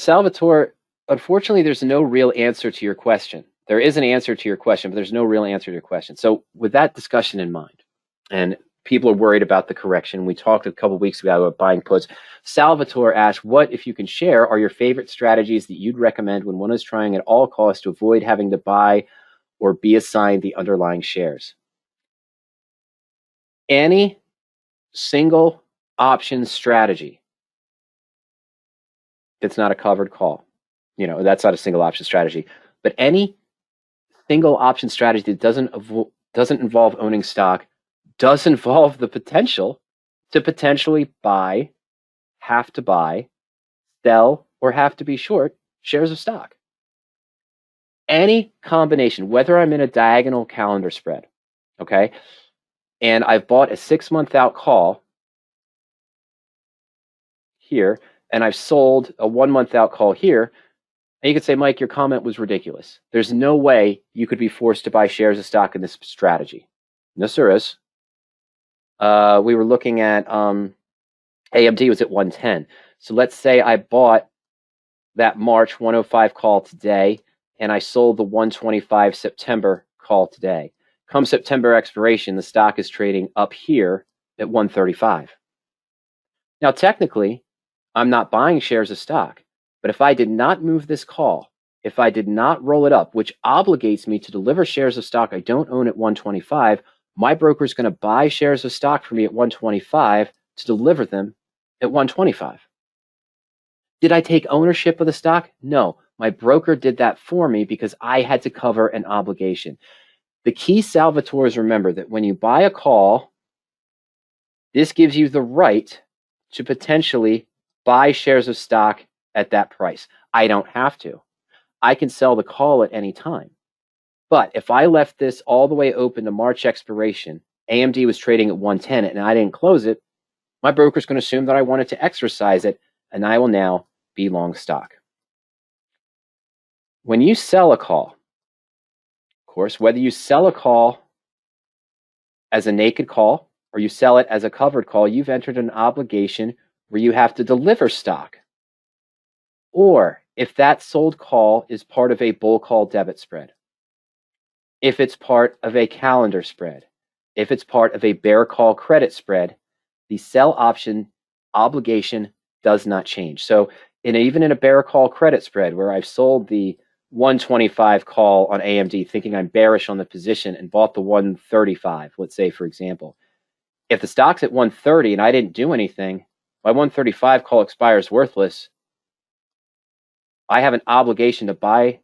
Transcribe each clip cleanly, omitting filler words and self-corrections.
Salvatore, unfortunately, there's no real answer to your question. There is an answer to your question, but there's no real answer to your question. So with that discussion in mind, and people are worried about the correction, we talked a couple of weeks ago about buying puts. Salvatore asked, what, if you can share, are your favorite strategies that you'd recommend when one is trying at all costs to avoid having to buy or be assigned the underlying shares? Any single option strategy that's not a covered call, that's not a single option strategy, but any single option strategy that doesn't involve owning stock does involve the potential to potentially have to buy, sell, or have to be short shares of stock. Any combination, whether I'm in a diagonal calendar spread, okay, and I've bought a 6-month out call here, and I've sold a 1-month out call here, and you could say, Mike, your comment was ridiculous. There's no way you could be forced to buy shares of stock in this strategy. Yes, there is. We were looking at AMD was at 110. So let's say I bought that March 105 call today, and I sold the 125 September call today. Come September expiration, the stock is trading up here at 135. Now, technically, I'm not buying shares of stock, but if I did not move this call, if I did not roll it up, which obligates me to deliver shares of stock I don't own at 125, my broker is going to buy shares of stock for me at 125 to deliver them at 125. Did I take ownership of the stock? No, my broker did that for me because I had to cover an obligation. The key, Salvatore, is remember that when you buy a call, this gives you the right to potentially buy shares of stock at that price. I don't have to. I can sell the call at any time. But if I left this all the way open to March expiration, AMD was trading at 110 and I didn't close it, my broker's going to assume that I wanted to exercise it, and I will now be long stock. When you sell a call, of course, whether you sell a call as a naked call or you sell it as a covered call, you've entered an obligation where you have to deliver stock. Or if that sold call is part of a bull call debit spread, if it's part of a calendar spread, if it's part of a bear call credit spread, the sell option obligation does not change. So even in a bear call credit spread where I've sold the 125 call on AMD thinking I'm bearish on the position and bought the 135, let's say, for example, if the stock's at 130 and I didn't do anything, my 135 call expires worthless. I have an obligation to I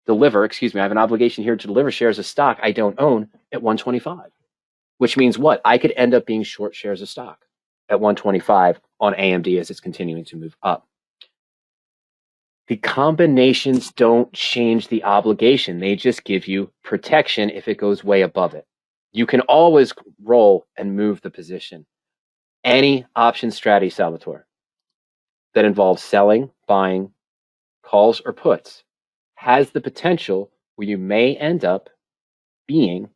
have an obligation here to deliver shares of stock I don't own at 125, which means what? I could end up being short shares of stock at 125 on AMD as it's continuing to move up. The combinations don't change the obligation. They just give you protection if it goes way above it. You can always roll and move the position. Any option strategy, Salvatore, that involves selling, buying, calls, or puts has the potential where you may end up being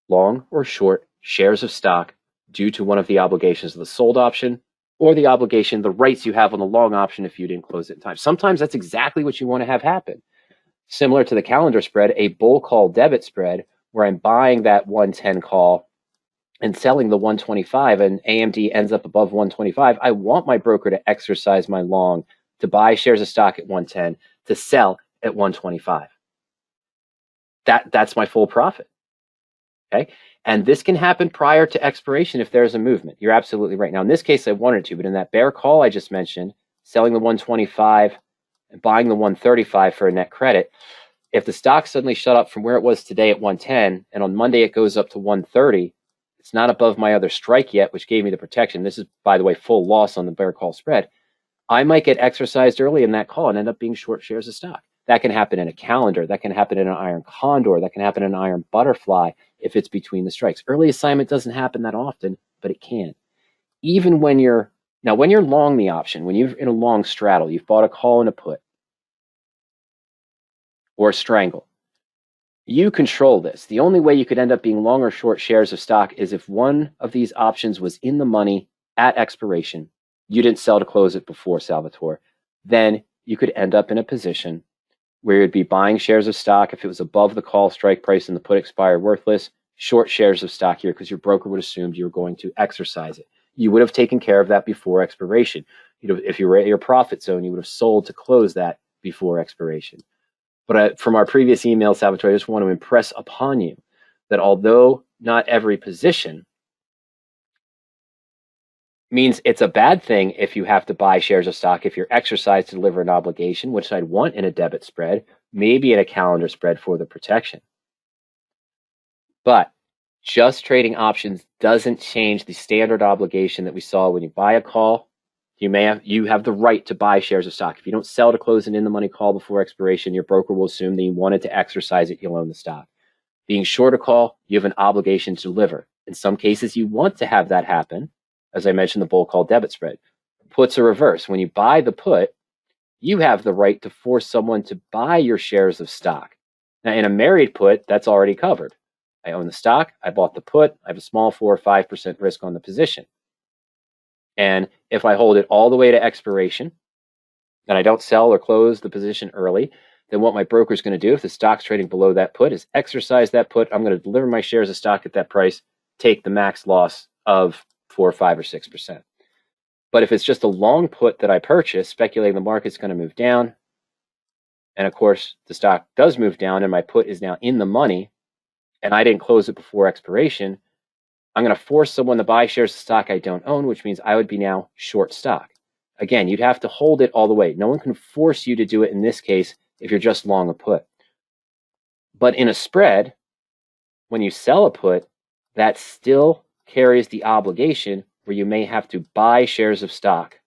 long or short shares of stock due to one of the obligations of the sold option or the obligation, the rights you have on the long option if you didn't close it in time. Sometimes that's exactly what you want to have happen. Similar to the calendar spread, a bull call debit spread where I'm buying that 110 call and selling the 125 and AMD ends up above 125. I want my broker to exercise my long to buy shares of stock at 110 to sell at 125. That's my full profit. Okay. And this can happen prior to expiration if there's a movement. You're absolutely right. Now, in this case, I wanted to, but in that bear call I just mentioned, selling the 125 and buying the 135 for a net credit, if the stock suddenly shut up from where it was today at 110 and on Monday it goes up to 130, it's not above my other strike yet, which gave me the protection. This is, by the way, full loss on the bear call spread. I might get exercised early in that call and end up being short shares of stock. That can happen in a calendar. That can happen in an iron condor. That can happen in an iron butterfly if it's between the strikes. Early assignment doesn't happen that often, but it can. Even when you're long the option, when you're in a long straddle, you've bought a call and a put or a strangle, you control this. The only way you could end up being long or short shares of stock is if one of these options was in the money at expiration. You didn't sell to close it before, Salvatore. Then you could end up in a position where you'd be buying shares of stock if it was above the call strike price and the put expired worthless, short shares of stock here because your broker would assume you were going to exercise it. You would have taken care of that before expiration. If you were at your profit zone, you would have sold to close that before expiration. But from our previous email, Salvatore, I just want to impress upon you that although not every position means it's a bad thing if you have to buy shares of stock if you're exercised to deliver an obligation, which I'd want in a debit spread, maybe in a calendar spread for the protection. But just trading options doesn't change the standard obligation that we saw when you buy a call. You have the right to buy shares of stock. If you don't sell to close an in-the-money call before expiration, your broker will assume that you wanted to exercise it, you'll own the stock. Being short a call, you have an obligation to deliver. In some cases, you want to have that happen. As I mentioned, the bull call debit spread. Puts are reverse. When you buy the put, you have the right to force someone to buy your shares of stock. Now, in a married put, that's already covered. I own the stock, I bought the put, I have a small 4 or 5% risk on the position. And if I hold it all the way to expiration, and I don't sell or close the position early, then what my broker is going to do, if the stock's trading below that put, is exercise that put. I'm going to deliver my shares of stock at that price, take the max loss of 4 or 5 or 6%. But if it's just a long put that I purchase, speculating the market's going to move down, and of course the stock does move down and my put is now in the money, and I didn't close it before expiration, I'm going to force someone to buy shares of stock I don't own, which means I would be now short stock. Again, you'd have to hold it all the way. No one can force you to do it in this case if you're just long a put. But in a spread, when you sell a put, that still carries the obligation where you may have to buy shares of stock.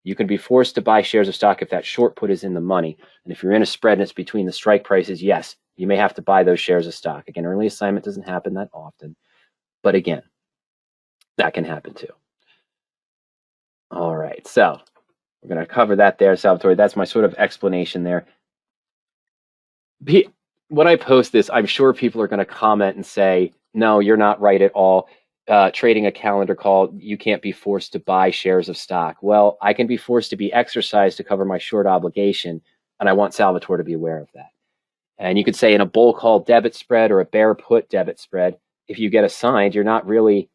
You can be forced to buy shares of stock if that short put is in the money. And if you're in a spread and it's between the strike prices, yes, you may have to buy those shares of stock. Again, early assignment doesn't happen that often. But again, that can happen too. All right, so we're going to cover that there, Salvatore. That's my sort of explanation there. When I post this, I'm sure people are going to comment and say, no, you're not right at all. Trading a calendar call, you can't be forced to buy shares of stock. Well, I can be forced to be exercised to cover my short obligation, and I want Salvatore to be aware of that. And you could say in a bull call debit spread or a bear put debit spread, if you get assigned, you're not really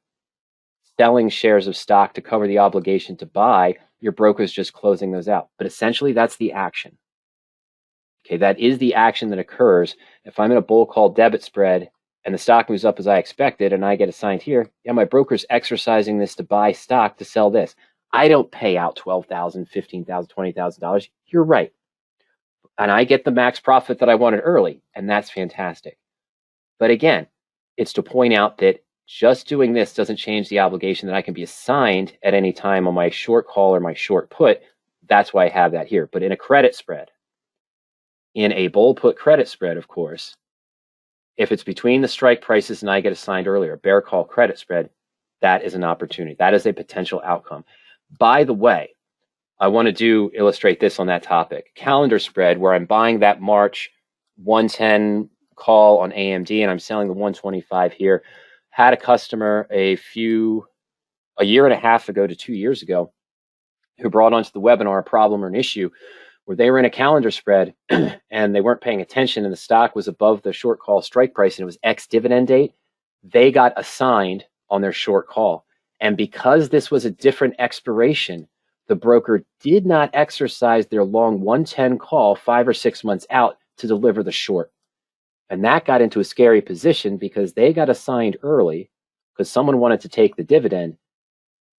selling shares of stock to cover the obligation to buy. Your broker's just closing those out. But essentially, that's the action. Okay, that is the action that occurs. If I'm in a bull call debit spread and the stock moves up as I expected and I get assigned here, yeah, my broker's exercising this to buy stock to sell this. I don't pay out $12,000, $15,000, $20,000. You're right. And I get the max profit that I wanted early, and that's fantastic. But again, it's to point out that just doing this doesn't change the obligation that I can be assigned at any time on my short call or my short put. That's why I have that here. But in a credit spread, in a bull put credit spread, of course, if it's between the strike prices and I get assigned earlier, bear call credit spread, that is an opportunity. That is a potential outcome. By the way, I want to illustrate this on that topic. Calendar spread, where I'm buying that March 110 call on AMD and I'm selling the 125 here. Had a customer a year and a half ago to 2 years ago who brought onto the webinar a problem or an issue where they were in a calendar spread and they weren't paying attention and the stock was above the short call strike price and it was X dividend date. They got assigned on their short call. And because this was a different expiration, the broker did not exercise their long 110 call 5 or 6 months out to deliver the short. And that got into a scary position because they got assigned early because someone wanted to take the dividend.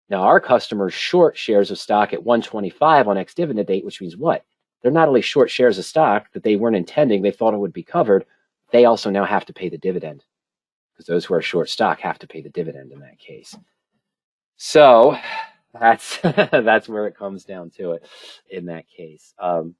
Now, our customers short shares of stock at 125 on X dividend date, which means what? They're not only short shares of stock that they weren't intending, they thought it would be covered. They also now have to pay the dividend because those who are short stock have to pay the dividend in that case. So that's that's where it comes down to it in that case. All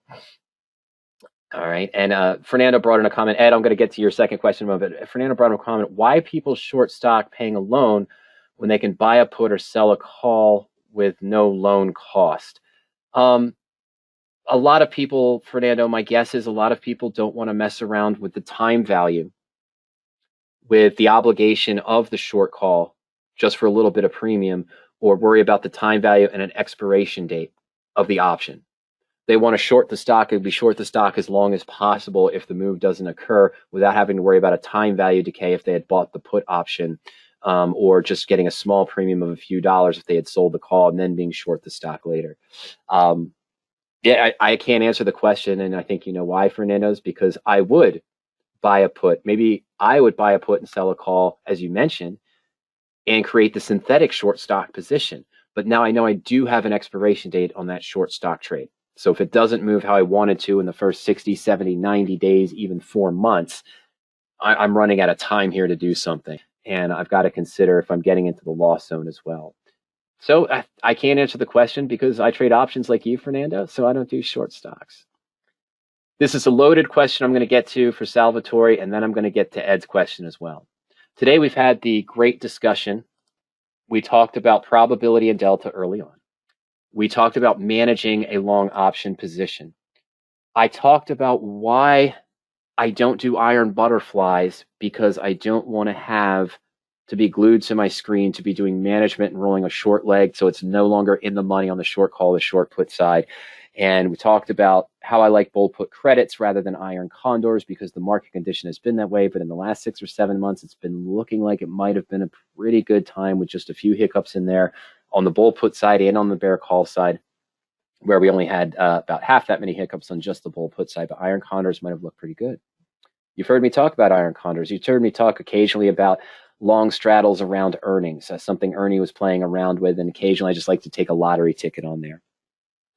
right, and Fernando brought in a comment. Ed, I'm going to get to your second question in a moment. Fernando brought in a comment. Why people short stock paying a loan when they can buy a put or sell a call with no loan cost? A lot of people, Fernando, my guess is a lot of people don't want to mess around with the time value, with the obligation of the short call just for a little bit of premium, or worry about the time value and an expiration date of the option. they want to short the stock, it'd be short the stock as long as possible if the move doesn't occur without having to worry about a time value decay if they had bought the put option, or just getting a small premium of a few dollars if they had sold the call and then being short the stock later. Yeah, I can't answer the question, and I think you know why, Fernando's, because I would buy a put. Maybe I would buy a put and sell a call, as you mentioned, and create the synthetic short stock position. But now I know I do have an expiration date on that short stock trade. So if it doesn't move how I wanted to in the first 60, 70, 90 days, even 4 months, I'm running out of time here to do something. And I've got to consider if I'm getting into the loss zone as well. So I can't answer the question because I trade options like you, Fernando, so I don't do short stocks. This is a loaded question I'm going to get to for Salvatore, and then I'm going to get to Ed's question as well. Today we've had the great discussion. We talked about probability and delta early on. We talked about managing a long option position. I talked about why I don't do iron butterflies, because I don't want to have to be glued to my screen to be doing management and rolling a short leg, so it's no longer in the money on the short call, the short put side. And we talked about how I like bull put credits rather than iron condors because the market condition has been that way. But in the last 6 or 7 months, it's been looking like it might have been a pretty good time with just a few hiccups in there on the bull put side and on the bear call side, where we only had about half that many hiccups on just the bull put side. But iron condors might have looked pretty good. You've heard me talk about iron condors. You've heard me talk occasionally about long straddles around earnings, something Ernie was playing around with, and occasionally I just like to take a lottery ticket on there.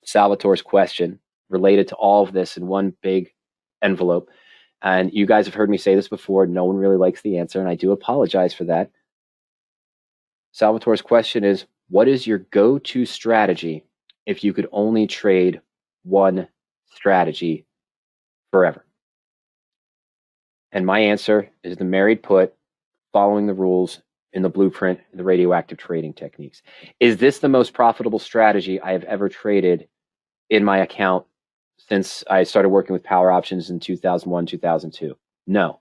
Salvatore's question related to all of this in one big envelope, and you guys have heard me say this before, no one really likes the answer, and I do apologize for that. Salvatore's question is, what is your go-to strategy if you could only trade one strategy forever? And my answer is the married put, following the rules in the blueprint, the radioactive trading techniques. Is this the most profitable strategy I have ever traded in my account since I started working with power options in 2001, 2002? No.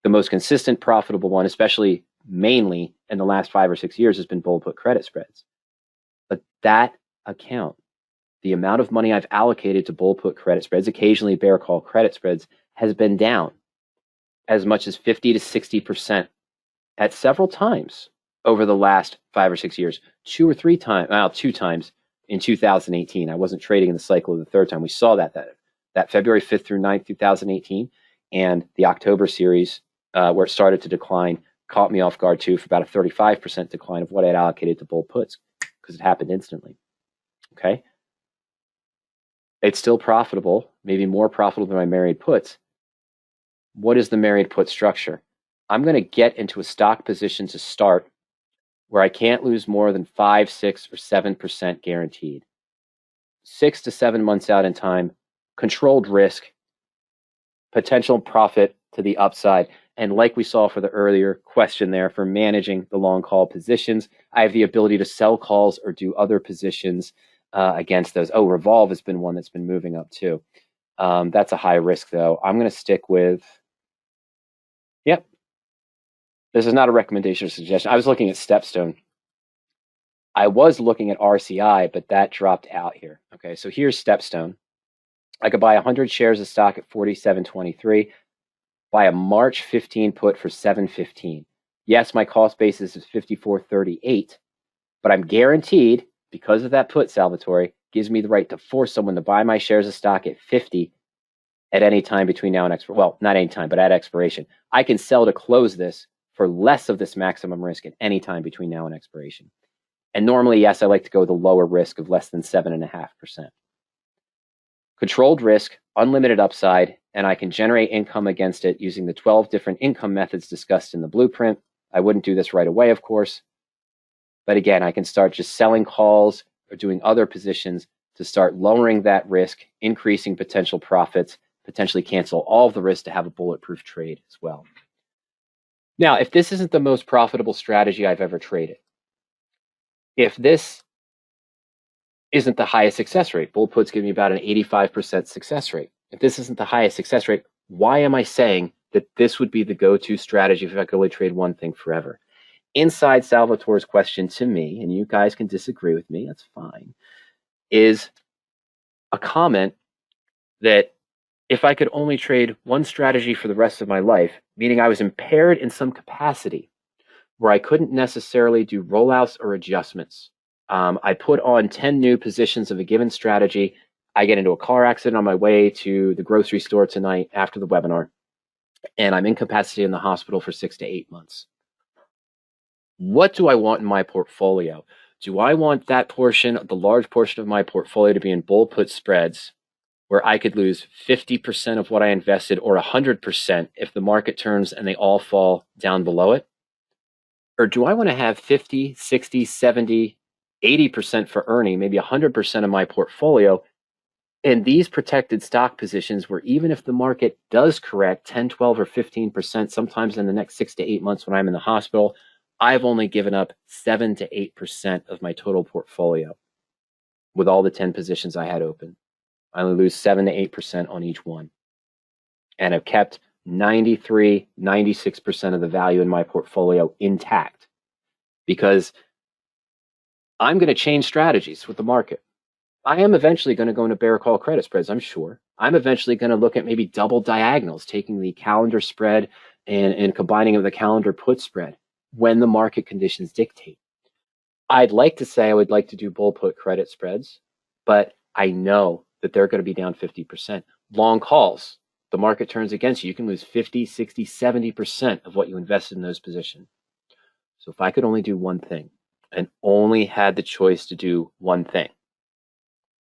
The most consistent profitable one, especially mainly in the last 5 or 6 years, has been bull put credit spreads. But that account, the amount of money I've allocated to bull put credit spreads, occasionally bear call credit spreads, has been down as much as 50 to 60% at several times over the last 5 or 6 years. 2 times in 2018. I wasn't trading in the cycle of the third time. We saw that February 5th through 9th, 2018, and the October series where it started to decline caught me off guard too, for about a 35% decline of what I had allocated to bull puts, because it happened instantly. Okay, it's still profitable, maybe more profitable than my married puts. What is the married put structure? I'm going to get into a stock position to start where I can't lose more than 5, 6, or 7% guaranteed. 6 to 7 months out in time, controlled risk, potential profit to the upside. And like we saw for the earlier question there, for managing the long call positions, I have the ability to sell calls or do other positions against those. Oh, revolve has been one that's been moving up too. That's a high risk though. I'm going to stick with, yep. This is not a recommendation or suggestion. I was looking at Stepstone. I was looking at RCI, but that dropped out here. Okay, so here's Stepstone. I could buy 100 shares of stock at $47.23, buy a March 15 put for $7.15. Yes, my cost basis is $54.38, but I'm guaranteed, because of that put, Salvatore, gives me the right to force someone to buy my shares of stock at 50 at any time between now and expiration. Well, not any time, but at expiration. I can sell to close this for less of this maximum risk at any time between now and expiration. And normally, yes, I like to go with a lower risk of less than 7.5%. Controlled risk, unlimited upside, and I can generate income against it using the 12 different income methods discussed in the blueprint. I wouldn't do this right away, of course. But again, I can start just selling calls or doing other positions to start lowering that risk, increasing potential profits, potentially cancel all of the risk to have a bulletproof trade as well. Now, if this isn't the most profitable strategy I've ever traded, if this isn't the highest success rate, bull puts give me about an 85% success rate. If this isn't the highest success rate, why am I saying that this would be the go-to strategy if I could only trade one thing forever? Inside Salvatore's question to me, and you guys can disagree with me, that's fine, is a comment that if I could only trade one strategy for the rest of my life, meaning I was impaired in some capacity where I couldn't necessarily do rollouts or adjustments. I put on 10 new positions of a given strategy. I get into a car accident on my way to the grocery store tonight after the webinar, and I'm incapacitated in the hospital for 6 to 8 months. What do I want in my portfolio? Do I want that portion, the large portion of my portfolio, to be in bull put spreads where I could lose 50% of what I invested or 100% if the market turns and they all fall down below it? Or do I want to have 50, 60, 70, 80% for earning, maybe 100% of my portfolio in these protected stock positions where even if the market does correct 10, 12, or 15%, sometimes in the next 6 to 8 months when I'm in the hospital, I've only given up 7 to 8% of my total portfolio with all the 10 positions I had open. I only lose 7 to 8% on each one. And I've kept 93, 96% of the value in my portfolio intact because I'm going to change strategies with the market. I am eventually going to go into bear call credit spreads, I'm sure. I'm eventually going to look at maybe double diagonals, taking the calendar spread and combining it with the calendar put spread when the market conditions dictate. I'd like to say I would like to do bull put credit spreads, but I know that they're going to be down 50%. Long calls, the market turns against you. You can lose 50, 60, 70% of what you invested in those positions. So if I could only do one thing and only had the choice to do one thing,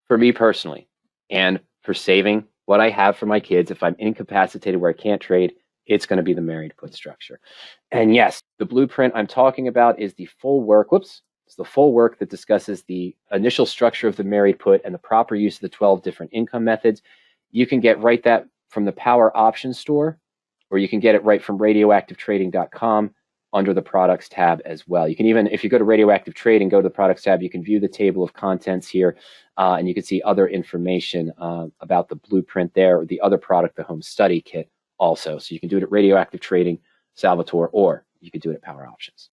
for me personally, and for saving what I have for my kids, if I'm incapacitated where I can't trade, it's going to be the married put structure. And yes, the blueprint I'm talking about is the full work. It's the full work that discusses the initial structure of the married put and the proper use of the 12 different income methods. You can get that from the Power Options store, or you can get it right from radioactivetrading.com under the products tab as well. You can even, if you go to Radioactive Trading, go to the products tab, you can view the table of contents here, and you can see other information about the blueprint there, or the other product, the home study kit also. So you can do it at Radioactive Trading, Salvatore, or you can do it at Power Options.